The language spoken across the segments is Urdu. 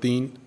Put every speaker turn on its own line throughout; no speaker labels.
3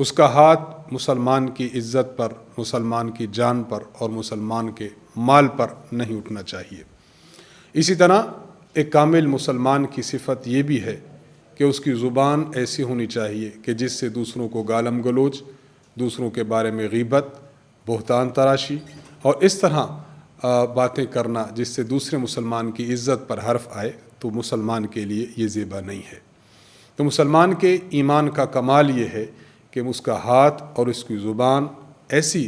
اس کا ہاتھ مسلمان کی عزت پر، مسلمان کی جان پر اور مسلمان کے مال پر نہیں اٹھنا چاہیے۔ اسی طرح ایک کامل مسلمان کی صفت یہ بھی ہے کہ اس کی زبان ایسی ہونی چاہیے کہ جس سے دوسروں کو گالم گلوچ، دوسروں کے بارے میں غیبت، بہتان تراشی اور اس طرح باتیں کرنا جس سے دوسرے مسلمان کی عزت پر حرف آئے، تو مسلمان کے لیے یہ زیبا نہیں ہے۔ تو مسلمان کے ایمان کا کمال یہ ہے کہ اس کا ہاتھ اور اس کی زبان ایسی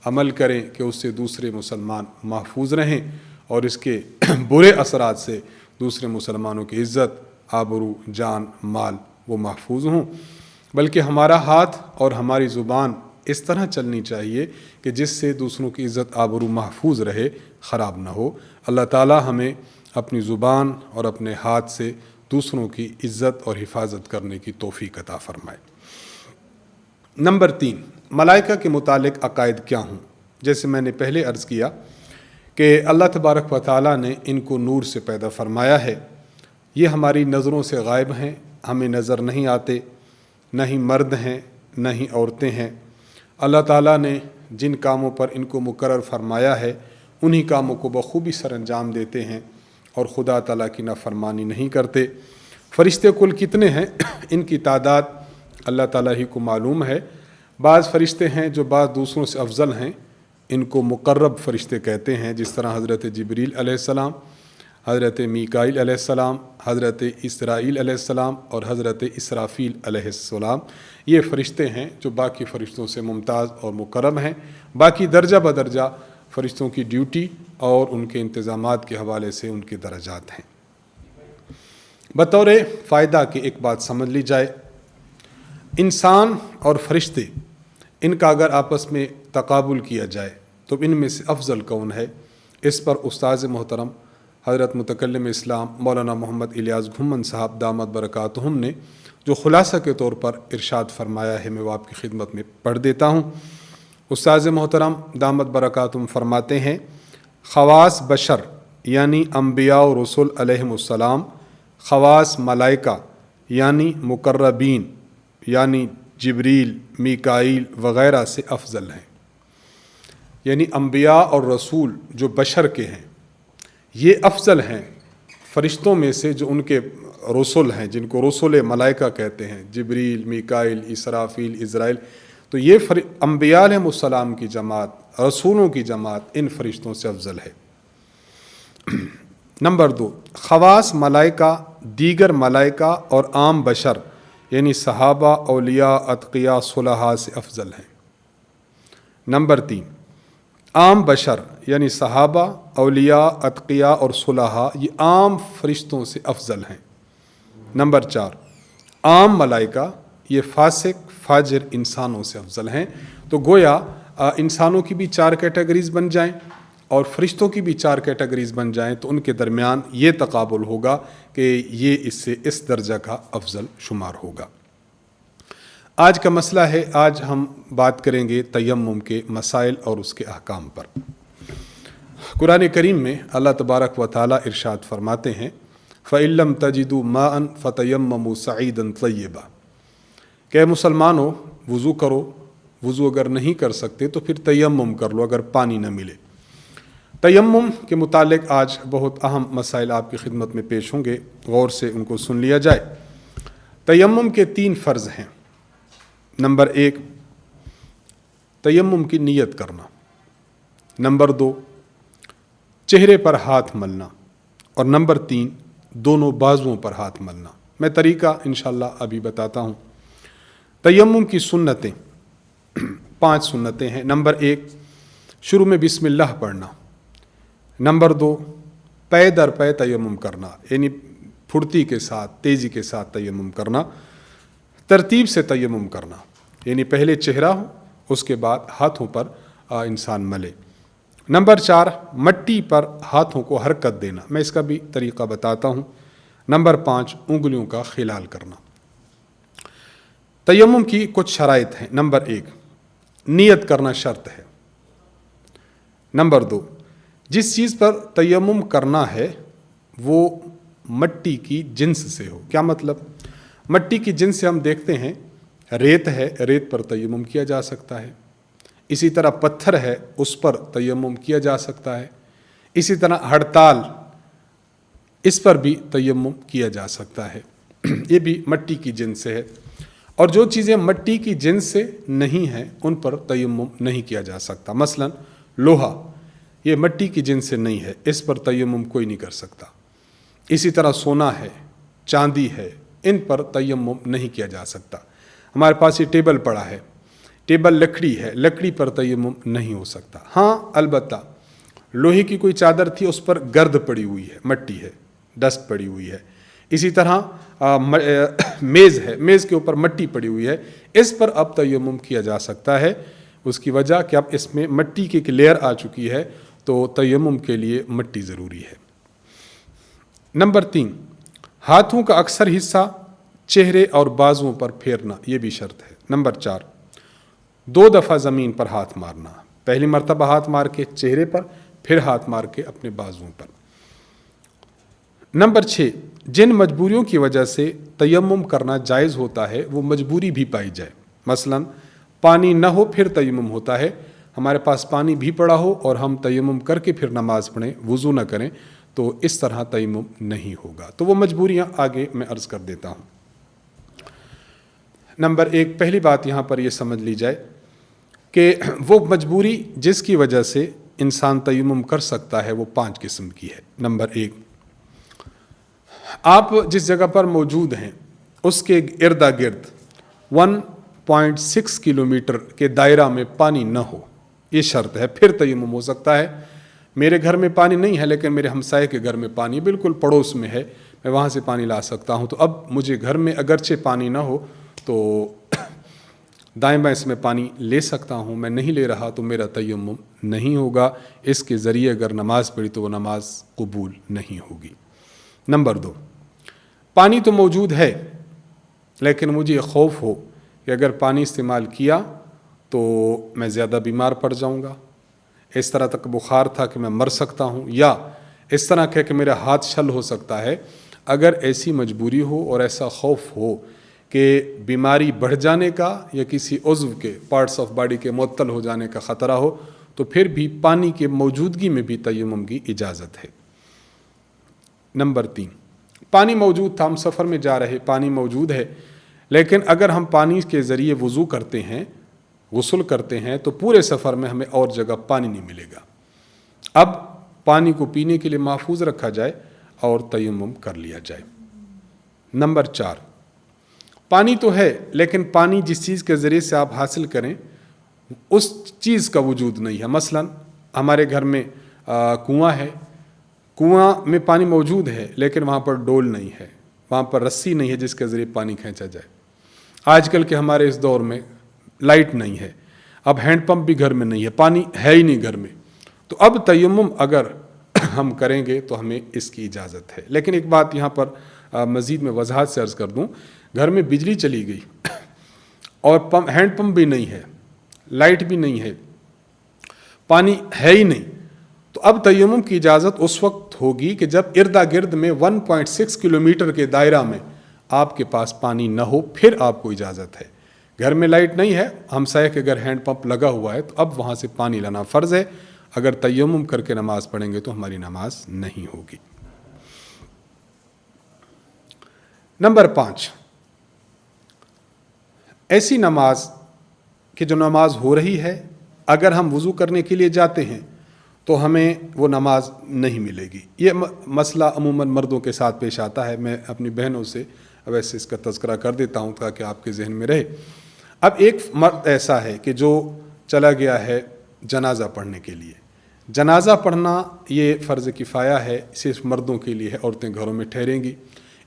عمل کریں کہ اس سے دوسرے مسلمان محفوظ رہیں اور اس کے برے اثرات سے دوسرے مسلمانوں کی عزت، آبرو، جان، مال وہ محفوظ ہوں، بلکہ ہمارا ہاتھ اور ہماری زبان اس طرح چلنی چاہیے کہ جس سے دوسروں کی عزت، آبرو محفوظ رہے، خراب نہ ہو۔ اللہ تعالی ہمیں اپنی زبان اور اپنے ہاتھ سے دوسروں کی عزت اور حفاظت کرنے کی توفیق عطا فرمائے۔ نمبر 3، ملائکہ کے متعلق عقائد کیا ہوں؟ جیسے میں نے پہلے عرض کیا کہ اللہ تبارک و تعالیٰ نے ان کو نور سے پیدا فرمایا ہے۔ یہ ہماری نظروں سے غائب ہیں، ہمیں نظر نہیں آتے، نہ ہی مرد ہیں نہ ہی عورتیں ہیں۔ اللہ تعالیٰ نے جن کاموں پر ان کو مقرر فرمایا ہے انہی کاموں کو بخوبی سر انجام دیتے ہیں اور خدا تعالیٰ کی نافرمانی نہیں کرتے۔ فرشتے کل کتنے ہیں ان کی تعداد اللہ تعالیٰ ہی کو معلوم ہے۔ بعض فرشتے ہیں جو بعض دوسروں سے افضل ہیں، ان کو مقرب فرشتے کہتے ہیں، جس طرح حضرت جبریل علیہ السلام، حضرت میکائیل علیہ السلام، حضرت اسرائیل علیہ السلام اور حضرت اسرافیل علیہ السلام۔ یہ فرشتے ہیں جو باقی فرشتوں سے ممتاز اور مقرب ہیں۔ باقی درجہ بدرجہ فرشتوں کی ڈیوٹی اور ان کے انتظامات کے حوالے سے ان کے درجات ہیں۔ بطور فائدہ کہ ایک بات سمجھ لی جائے، انسان اور فرشتے ان کا اگر آپس میں تقابل کیا جائے تو ان میں سے افضل کون ہے؟ اس پر استاذ محترم حضرت متکلم اسلام مولانا محمد الیاس گھمن صاحب دامت برکاتہم نے جو خلاصہ کے طور پر ارشاد فرمایا ہے، میں وہ آپ کی خدمت میں پڑھ دیتا ہوں۔ استاذ محترم دامت برکاتہم فرماتے ہیں، خواص بشر یعنی انبیاء و رسول علیہم السلام، خواص ملائکہ یعنی مقربین یعنی جبریل، میکائیل وغیرہ سے افضل ہیں۔ یعنی انبیاء اور رسول جو بشر کے ہیں یہ افضل ہیں فرشتوں میں سے جو ان کے رسول ہیں، جن کو رسول ملائکہ کہتے ہیں، جبریل، میکائیل، اسرافیل، اسرائیل۔ تو یہ انبیاء علیہ السلام کی جماعت، رسولوں کی جماعت ان فرشتوں سے افضل ہے۔ نمبر 2، خواص ملائکہ دیگر ملائکہ اور عام بشر یعنی صحابہ، اولیاء، اتقیاء، صلحاء سے افضل ہیں۔ نمبر 3، عام بشر یعنی صحابہ، اولیاء، اتقیاء اور صلحاء یہ عام فرشتوں سے افضل ہیں۔ نمبر 4، عام ملائکہ یہ فاسق، فاجر انسانوں سے افضل ہیں۔ تو گویا انسانوں کی بھی 4 کیٹیگریز بن جائیں اور فرشتوں کی بھی 4 کیٹیگریز بن جائیں تو ان کے درمیان یہ تقابل ہوگا کہ یہ اس سے اس درجہ کا افضل شمار ہوگا۔ آج کا مسئلہ ہے، آج ہم بات کریں گے تیمم کے مسائل اور اس کے احکام پر۔ قرآن کریم میں اللہ تبارک و تعالیٰ ارشاد فرماتے ہیں، فَإِن لَّمْ تَجِدُوا مَاءً فَتَيَمَّمُوا صَعِيدًا طَيِّبًا، کہ مسلمانوں وضو کرو، وضو اگر نہیں کر سکتے تو پھر تیمم کر لو اگر پانی نہ ملے۔ تیمم کے متعلق آج بہت اہم مسائل آپ کی خدمت میں پیش ہوں گے، غور سے ان کو سن لیا جائے۔ تیمم کے 3 فرض ہیں۔ نمبر 1، تیمم کی نیت کرنا۔ نمبر 2، چہرے پر ہاتھ ملنا۔ اور نمبر 3، دونوں بازوؤں پر ہاتھ ملنا۔ میں طریقہ انشاءاللہ ابھی بتاتا ہوں۔ تیمم کی سنتیں 5 سنتیں ہیں۔ نمبر 1، شروع میں بسم اللہ پڑھنا۔ نمبر 2، پے در پے تیمم کرنا، یعنی پھرتی کے ساتھ، تیزی کے ساتھ تیمم کرنا۔ ترتیب سے تیمم کرنا، یعنی پہلے چہرہ ہو، اس کے بعد ہاتھوں پر انسان ملے۔ نمبر 4، مٹی پر ہاتھوں کو حرکت دینا، میں اس کا بھی طریقہ بتاتا ہوں۔ نمبر 5، انگلیوں کا خلال کرنا۔ تیمم کی کچھ شرائط ہیں۔ نمبر 1، نیت کرنا شرط ہے۔ نمبر 2، جس چیز پر تیمم کرنا ہے وہ مٹی کی جنس سے ہو۔ کیا مطلب؟ مٹی کی جنس سے ہم دیکھتے ہیں ریت ہے، ریت پر تیمم کیا جا سکتا ہے. اسی طرح پتھر ہے، اس پر تیمم کیا جا سکتا ہے. اسی طرح ہڑتال، اس پر بھی تیمم کیا جا سکتا ہے. یہ بھی مٹی کی جنس سے ہے. اور جو چیزیں مٹی کی جنس سے نہیں ہیں ان پر تیمم نہیں کیا جا سکتا. مثلا لوہا، یہ مٹی کی جنس سے نہیں ہے، اس پر تیمم کوئی نہیں کر سکتا. اسی طرح سونا ہے، چاندی ہے، ان پر تیمم نہیں کیا جا سکتا. ہمارے پاس یہ ٹیبل پڑا ہے، ٹیبل لکڑی ہے، لکڑی پر تیمم نہیں ہو سکتا. ہاں البتہ لوہے کی کوئی چادر تھی، اس پر گرد پڑی ہوئی ہے، مٹی ہے، ڈسٹ پڑی ہوئی ہے. اسی طرح میز ہے، میز کے اوپر مٹی پڑی ہوئی ہے، اس پر اب تیمم کیا جا سکتا ہے. اس کی وجہ کہ اب اس میں مٹی کی ایک لیئر آ چکی ہے، تو تیمم کے لیے مٹی ضروری ہے. نمبر 3، ہاتھوں کا اکثر حصہ چہرے اور بازوؤں پر پھیرنا، یہ بھی شرط ہے. نمبر 4، 2 دفعہ زمین پر ہاتھ مارنا، پہلی مرتبہ ہاتھ مار کے چہرے پر، پھر ہاتھ مار کے اپنے بازوؤں پر. نمبر 6، جن مجبوریوں کی وجہ سے تیمم کرنا جائز ہوتا ہے وہ مجبوری بھی پائی جائے. مثلا پانی نہ ہو پھر تیمم ہوتا ہے. ہمارے پاس پانی بھی پڑا ہو اور ہم تیمم کر کے پھر نماز پڑھیں، وضو نہ کریں، تو اس طرح تیمم نہیں ہوگا. تو وہ مجبوریاں آگے میں عرض کر دیتا ہوں. نمبر 1، پہلی بات یہاں پر یہ سمجھ لی جائے کہ وہ مجبوری جس کی وجہ سے انسان تیمم کر سکتا ہے وہ 5 قسم کی ہے. نمبر 1، آپ جس جگہ پر موجود ہیں اس کے ارد گرد 1.6 کلومیٹر کے دائرہ میں پانی نہ ہو، یہ شرط ہے، پھر تیمم ہو سکتا ہے. میرے گھر میں پانی نہیں ہے لیکن میرے ہمسائے کے گھر میں پانی بالکل پڑوس میں ہے، میں وہاں سے پانی لا سکتا ہوں. تو اب مجھے گھر میں اگرچہ پانی نہ ہو تو دائیں بائیں اس میں پانی لے سکتا ہوں. میں نہیں لے رہا تو میرا تیمم نہیں ہوگا. اس کے ذریعے اگر نماز پڑھی تو وہ نماز قبول نہیں ہوگی. نمبر 2، پانی تو موجود ہے لیکن مجھے یہ خوف ہو کہ اگر پانی استعمال کیا تو میں زیادہ بیمار پڑ جاؤں گا، اس طرح تک بخار تھا کہ میں مر سکتا ہوں، یا اس طرح کہ میرا ہاتھ چھل ہو سکتا ہے. اگر ایسی مجبوری ہو اور ایسا خوف ہو کہ بیماری بڑھ جانے کا یا کسی عضو کے پارٹس آف باڈی کے معطل ہو جانے کا خطرہ ہو تو پھر بھی پانی کی موجودگی میں بھی تیمم کی اجازت ہے. نمبر 3، پانی موجود تھا، ہم سفر میں جا رہے، پانی موجود ہے، لیکن اگر ہم پانی کے ذریعے وضو کرتے ہیں، غسل کرتے ہیں، تو پورے سفر میں ہمیں اور جگہ پانی نہیں ملے گا. اب پانی کو پینے کے لیے محفوظ رکھا جائے اور تیمم کر لیا جائے. نمبر 4، پانی تو ہے لیکن پانی جس چیز کے ذریعے سے آپ حاصل کریں اس چیز کا وجود نہیں ہے. مثلا ہمارے گھر میں کنواں ہے، کنواں میں پانی موجود ہے لیکن وہاں پر ڈول نہیں ہے، وہاں پر رسی نہیں ہے جس کے ذریعے پانی کھینچا جائے. آج کل کے ہمارے اس دور میں لائٹ نہیں ہے، اب ہینڈ پمپ بھی گھر میں نہیں ہے، پانی ہے ہی نہیں گھر میں. تو اب تیمم اگر ہم کریں گے تو ہمیں اس کی اجازت ہے. لیکن ایک بات یہاں پر مزید میں وضاحت سے عرض کر دوں، گھر میں بجلی چلی گئی اور ہینڈ پمپ بھی نہیں ہے، لائٹ بھی نہیں ہے، پانی ہے ہی نہیں، تو اب تیمم کی اجازت اس وقت ہوگی کہ جب اردا گرد میں 1.6 کلومیٹر کے دائرہ میں آپ کے پاس پانی نہ ہو، پھر آپ کو اجازت ہے. گھر میں لائٹ نہیں ہے، ہمسائے کے گھر ہینڈ پمپ لگا ہوا ہے، تو اب وہاں سے پانی لانا فرض ہے. اگر تیمم کر کے نماز پڑھیں گے تو ہماری نماز نہیں ہوگی. نمبر 5، ایسی نماز کہ جو نماز ہو رہی ہے، اگر ہم وضو کرنے کے لیے جاتے ہیں تو ہمیں وہ نماز نہیں ملے گی. یہ مسئلہ عموماً مردوں کے ساتھ پیش آتا ہے. میں اپنی بہنوں سے ویسے اس کا تذکرہ کر دیتا ہوں تاکہ آپ کے ذہن میں رہے. اب ایک مرد ایسا ہے کہ جو چلا گیا ہے جنازہ پڑھنے کے لیے. جنازہ پڑھنا یہ فرض کفایہ ہے، صرف مردوں کے لیے ہے، عورتیں گھروں میں ٹھہریں گی.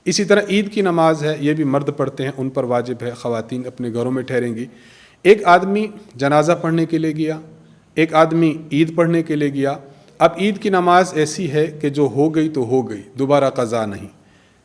اسی طرح عید کی نماز ہے، یہ بھی مرد پڑھتے ہیں، ان پر واجب ہے، خواتین اپنے گھروں میں ٹھہریں گی. ایک آدمی جنازہ پڑھنے کے لیے گیا، ایک آدمی عید پڑھنے کے لیے گیا. اب عید کی نماز ایسی ہے کہ جو ہو گئی تو ہو گئی، دوبارہ قضا نہیں.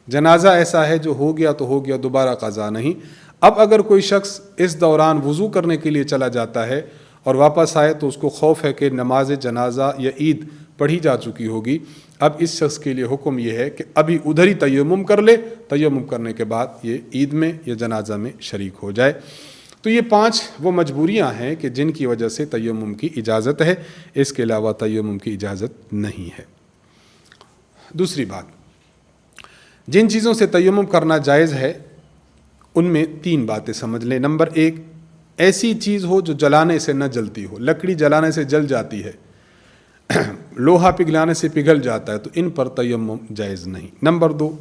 جنازہ ایسا ہے جو ہو گیا تو ہو گیا، دوبارہ قضا نہیں. اب اگر کوئی شخص اس دوران وضو کرنے کے لیے چلا جاتا ہے اور واپس آئے تو اس کو خوف ہے کہ نماز جنازہ یا عید پڑھی جا چکی ہوگی. اب اس شخص کے لیے حکم یہ ہے کہ ابھی ادھر ہی تیمم کر لے، تیمم کرنے کے بعد یہ عید میں یا جنازہ میں شریک ہو جائے۔ تو یہ 5 وہ مجبوریاں ہیں کہ جن کی وجہ سے تیمم کی اجازت ہے، اس کے علاوہ تیمم کی اجازت نہیں ہے۔ دوسری بات، جن چیزوں سے تیمم کرنا جائز ہے ان میں 3 باتیں سمجھ لیں۔ نمبر 1، ایسی چیز ہو جو جلانے سے نہ جلتی ہو، لکڑی جلانے سے جل جاتی ہے، لوہا پگھلانے سے پگھل جاتا ہے، تو ان پر تیمم جائز نہیں۔ نمبر 2،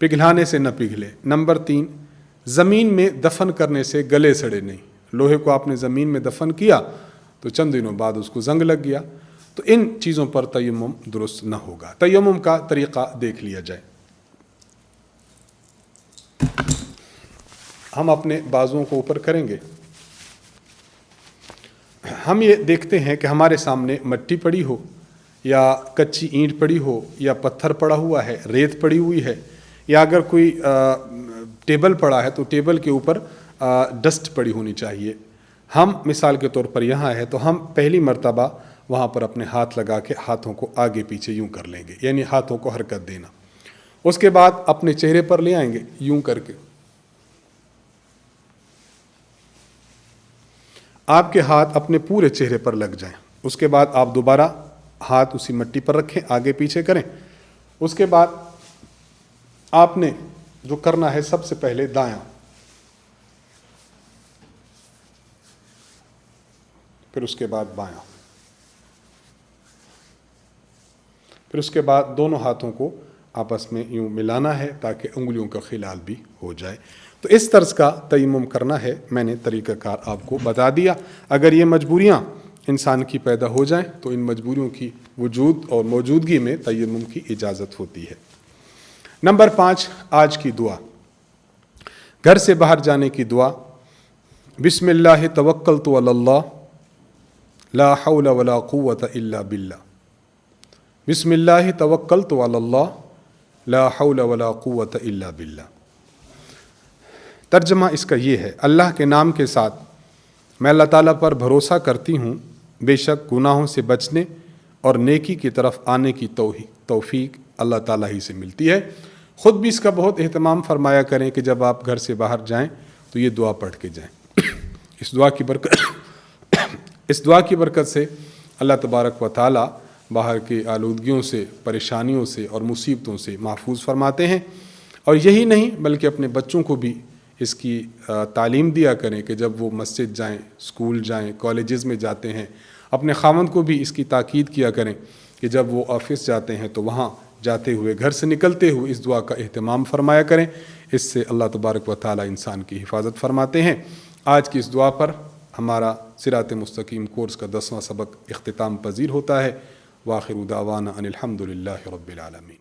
پگھلانے سے نہ پگھلے۔ نمبر 3، زمین میں دفن کرنے سے گلے سڑے نہیں، لوہے کو آپ نے زمین میں دفن کیا تو چند دنوں بعد اس کو زنگ لگ گیا، تو ان چیزوں پر تیمم درست نہ ہوگا۔ تیمم کا طریقہ دیکھ لیا جائے۔ ہم اپنے بازوؤں کو اوپر کریں گے، ہم یہ دیکھتے ہیں کہ ہمارے سامنے مٹی پڑی ہو یا کچی اینٹ پڑی ہو یا پتھر پڑا ہوا ہے، ریت پڑی ہوئی ہے، یا اگر کوئی ٹیبل پڑا ہے تو ٹیبل کے اوپر ڈسٹ پڑی ہونی چاہیے۔ ہم مثال کے طور پر یہاں ہے تو ہم پہلی مرتبہ وہاں پر اپنے ہاتھ لگا کے ہاتھوں کو آگے پیچھے یوں کر لیں گے، یعنی ہاتھوں کو حرکت دینا۔ اس کے بعد اپنے چہرے پر لے آئیں گے یوں کر کے، آپ کے ہاتھ اپنے پورے چہرے پر لگ جائیں۔ اس کے بعد آپ دوبارہ ہاتھ اسی مٹی پر رکھیں، آگے پیچھے کریں۔ اس کے بعد آپ نے جو کرنا ہے، سب سے پہلے دایاں، پھر اس کے بعد بایاں، پھر اس کے بعد دونوں ہاتھوں کو آپس میں یوں ملانا ہے تاکہ انگلیوں کا خلال بھی ہو جائے۔ تو اس طرز کا تیمم کرنا ہے، میں نے طریقہ کار آپ کو بتا دیا۔ اگر یہ مجبوریاں انسان کی پیدا ہو جائیں تو ان مجبوریوں کی وجود اور موجودگی میں تیمم کی اجازت ہوتی ہے۔ نمبر 5، آج کی دعا، گھر سے باہر جانے کی دعا۔ بسم اللہ توکلت علی اللہ لا حول ولا قوت الا باللہ، بسم اللہ توکلت علی اللہ لا حول ولا قوت الا باللہ۔ ترجمہ اس کا یہ ہے، اللہ کے نام کے ساتھ میں اللہ تعالیٰ پر بھروسہ کرتی ہوں، بے شک گناہوں سے بچنے اور نیکی کی طرف آنے کی توفیق اللہ تعالیٰ ہی سے ملتی ہے۔ خود بھی اس کا بہت اہتمام فرمایا کریں کہ جب آپ گھر سے باہر جائیں تو یہ دعا پڑھ کے جائیں۔ اس دعا کی برکت سے اللہ تبارک و تعالیٰ باہر کی آلودگیوں سے، پریشانیوں سے اور مصیبتوں سے محفوظ فرماتے ہیں۔ اور یہی نہیں بلکہ اپنے بچوں کو بھی اس کی تعلیم دیا کریں کہ جب وہ مسجد جائیں، اسکول جائیں، کالجز میں جاتے ہیں، اپنے خاوند کو بھی اس کی تاکید کیا کریں کہ جب وہ آفس جاتے ہیں تو وہاں جاتے ہوئے، گھر سے نکلتے ہوئے اس دعا کا اہتمام فرمایا کریں۔ اس سے اللہ تبارک و تعالیٰ انسان کی حفاظت فرماتے ہیں۔ آج کی اس دعا پر ہمارا صراط مستقیم کورس کا 10واں سبق اختتام پذیر ہوتا ہے۔ وآخر دعوانا ان الحمد للہ رب العالمین۔